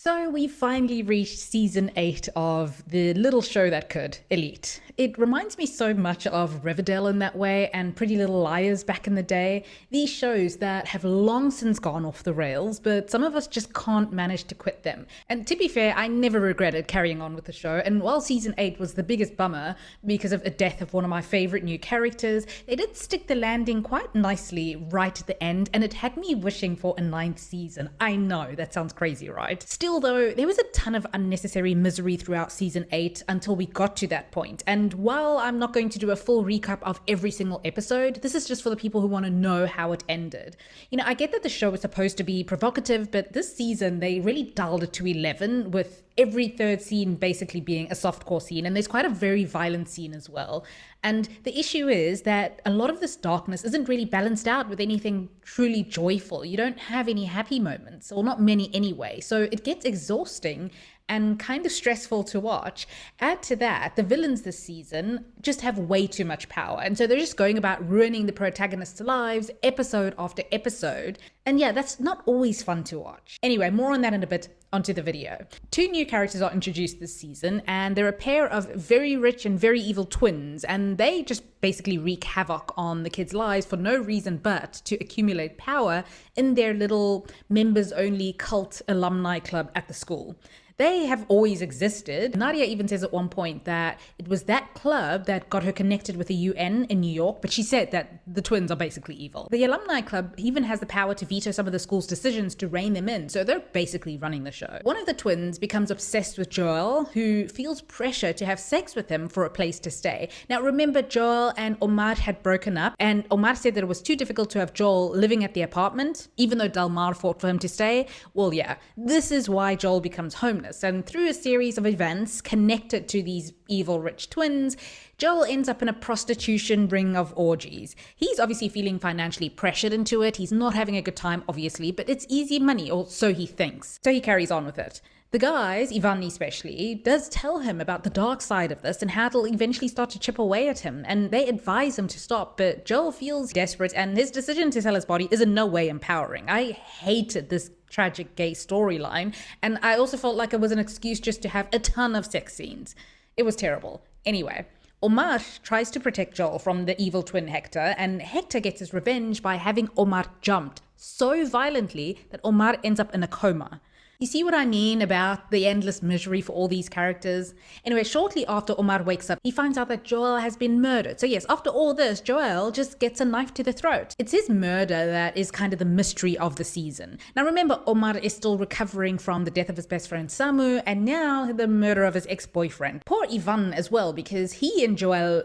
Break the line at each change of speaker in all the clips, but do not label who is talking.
So we finally reached season 8 of the little show that could, Elite. It reminds me so much of Riverdale in that way and Pretty Little Liars back in the day. These shows that have long since gone off the rails, but some of us just can't manage to quit them. And to be fair, I never regretted carrying on with the show, and while season 8 was the biggest bummer because of the death of one of my favorite new characters, they did stick the landing quite nicely right at the end, and it had me wishing for a 9th season. I know, that sounds crazy, right? Still though, there was a ton of unnecessary misery throughout season 8 until we got to that point. And while I'm not going to do a full recap of every single episode, this is just for the people who want to know how it ended. You know, I get that the show was supposed to be provocative, but this season they really dialed it to 11, with every third scene basically being a softcore scene, and there's quite a very violent scene as well. And the issue is that a lot of this darkness isn't really balanced out with anything truly joyful. You don't have any happy moments, or not many anyway, so it gets exhausting and kind of stressful to watch. Add to that, the villains this season just have way too much power, and so they're just going about ruining the protagonists' lives episode after episode. And yeah, that's not always fun to watch. Anyway, more on that in a bit. Onto the video. 2 new characters are introduced this season, and they're a pair of very rich and very evil twins, and they just basically wreak havoc on the kids' lives for no reason but to accumulate power in their little members-only cult alumni club at the school. They have always existed. Nadia even says at one point that it was that club that got her connected with the UN in New York, but she said that the twins are basically evil. The alumni club even has the power to veto some of the school's decisions to rein them in, so they're basically running the show. One of the twins becomes obsessed with Joel, who feels pressure to have sex with him for a place to stay. Now remember, Joel and Omar had broken up, and Omar said that it was too difficult to have Joel living at the apartment, even though Delmar fought for him to stay. Well, yeah, this is why Joel becomes homeless. And through a series of events connected to these evil rich twins, Joel ends up in a prostitution ring of orgies. He's obviously feeling financially pressured into it. He's not having a good time, obviously, but it's easy money, or so he thinks. So he carries on with it. The guys, Ivan especially, does tell him about the dark side of this and how it'll eventually start to chip away at him, and they advise him to stop, but Joel feels desperate, and his decision to sell his body is in no way empowering. I hated this tragic gay storyline, and I also felt like it was an excuse just to have a ton of sex scenes. It was terrible. Anyway, Omar tries to protect Joel from the evil twin Hector, and Hector gets his revenge by having Omar jumped so violently that Omar ends up in a coma. You see what I mean about the endless misery for all these characters? Anyway, shortly after Omar wakes up, he finds out that Joel has been murdered. So yes, after all this, Joel just gets a knife to the throat. It's his murder that is kind of the mystery of the season. Now remember, Omar is still recovering from the death of his best friend Samu, and now the murder of his ex-boyfriend. Poor Ivan as well, because he and Joel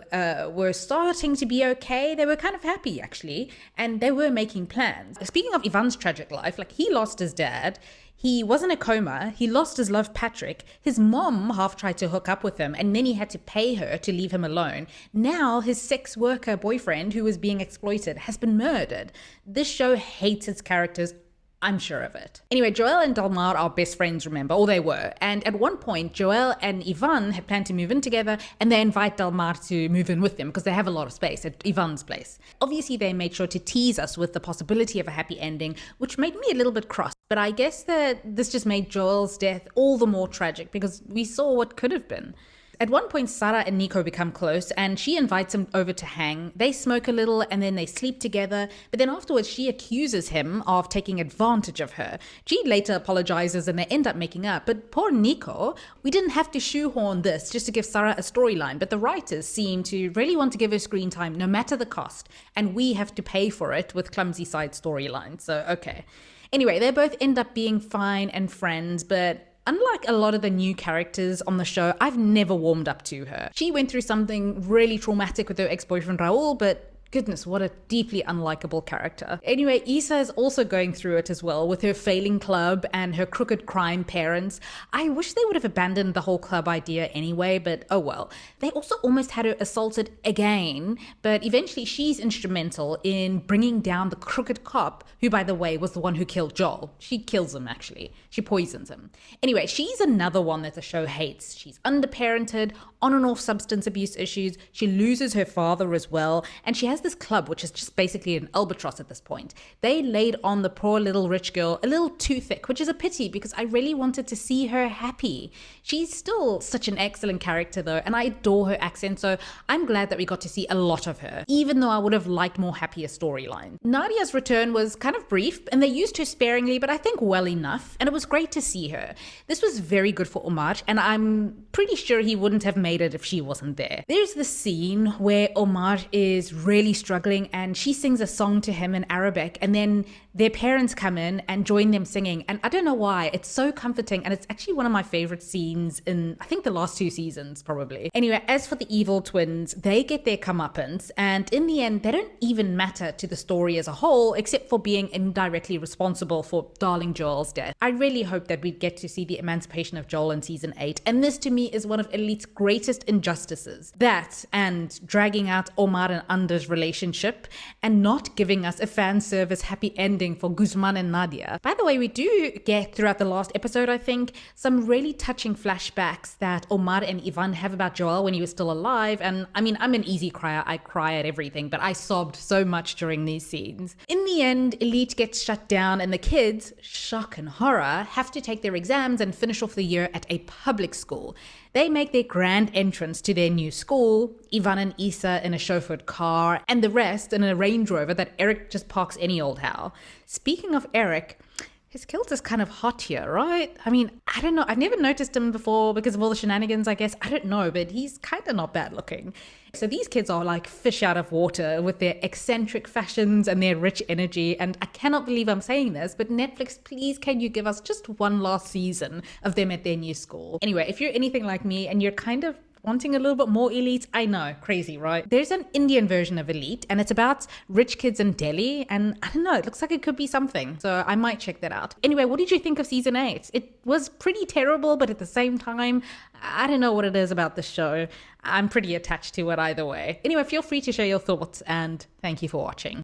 were starting to be okay. They were kind of happy actually, and they were making plans. Speaking of Ivan's tragic life, like, he lost his dad. He was in a coma, he lost his love Patrick, his mom half tried to hook up with him and then he had to pay her to leave him alone. Now his sex worker boyfriend, who was being exploited, has been murdered. This show hates its characters, I'm sure of it. Anyway, Joel and Delmar are best friends, remember, or they were. And at one point, Joel and Ivan had planned to move in together, and they invite Delmar to move in with them because they have a lot of space at Ivan's place. Obviously, they made sure to tease us with the possibility of a happy ending, which made me a little bit cross. But I guess that this just made Joel's death all the more tragic because we saw what could have been. At one point, Sarah and Nico become close and she invites him over to hang. They smoke a little and then they sleep together, but then afterwards she accuses him of taking advantage of her. She later apologizes and they end up making up, but poor Nico, we didn't have to shoehorn this just to give Sarah a storyline, but the writers seem to really want to give her screen time no matter the cost, and we have to pay for it with clumsy side storylines, so okay. Anyway, they both end up being fine and friends, but unlike a lot of the new characters on the show, I've never warmed up to her. She went through something really traumatic with her ex-boyfriend Raul, but goodness, what a deeply unlikable character. Anyway, Issa is also going through it as well with her failing club and her crooked crime parents. I wish they would have abandoned the whole club idea anyway, but oh well. They also almost had her assaulted again, but eventually she's instrumental in bringing down the crooked cop, who by the way was the one who killed Joel. She kills him actually. She poisons him. Anyway, she's another one that the show hates. She's underparented, on and off substance abuse issues. She loses her father as well, and she has this club, which is just basically an albatross at this point. They laid on the poor little rich girl a little too thick, which is a pity because I really wanted to see her happy. She's still such an excellent character though, and I adore her accent, so I'm glad that we got to see a lot of her, even though I would have liked more happier storyline. Nadia's return was kind of brief, and they used her sparingly, but I think well enough, and it was great to see her. This was very good for Omar, and I'm pretty sure he wouldn't have made it if she wasn't there. There's the scene where Omar is really struggling and she sings a song to him in Arabic, and then their parents come in and join them singing, and I don't know why, it's so comforting, and it's actually one of my favorite scenes in I think the last 2 seasons probably. Anyway, as for the evil twins, they get their comeuppance, and in the end they don't even matter to the story as a whole except for being indirectly responsible for darling Joel's death. I really hope that we get to see the emancipation of Joel in season 8, and this to me is one of Elite's greatest injustices. That and dragging out Omar and Anders' relationship and not giving us a fan service happy ending for Guzman and Nadia. By the way, we do get throughout the last episode, I think, some really touching flashbacks that Omar and Ivan have about Joel when he was still alive, and I mean, I'm an easy crier, I cry at everything, but I sobbed so much during these scenes. In the end, Elite gets shut down and the kids, shock and horror, have to take their exams and finish off the year at a public school. They make their grand entrance to their new school, Ivan and Isa in a chauffeured car, and the rest in a Range Rover that Eric just parks any old how. Speaking of Eric, his kilt is kind of hot here, right? I mean, I don't know. I've never noticed him before because of all the shenanigans, I guess. I don't know, but he's kind of not bad looking. So these kids are like fish out of water with their eccentric fashions and their rich energy. And I cannot believe I'm saying this, but Netflix, please can you give us just one last season of them at their new school? Anyway, if you're anything like me and you're kind of wanting a little bit more Elite, I know, crazy, right? There's an Indian version of Elite and it's about rich kids in Delhi, and I don't know, it looks like it could be something, so I might check that out. Anyway, what did you think of season 8? It was pretty terrible, but at the same time, I don't know what it is about this show. I'm pretty attached to it either way. Anyway, feel free to share your thoughts, and thank you for watching.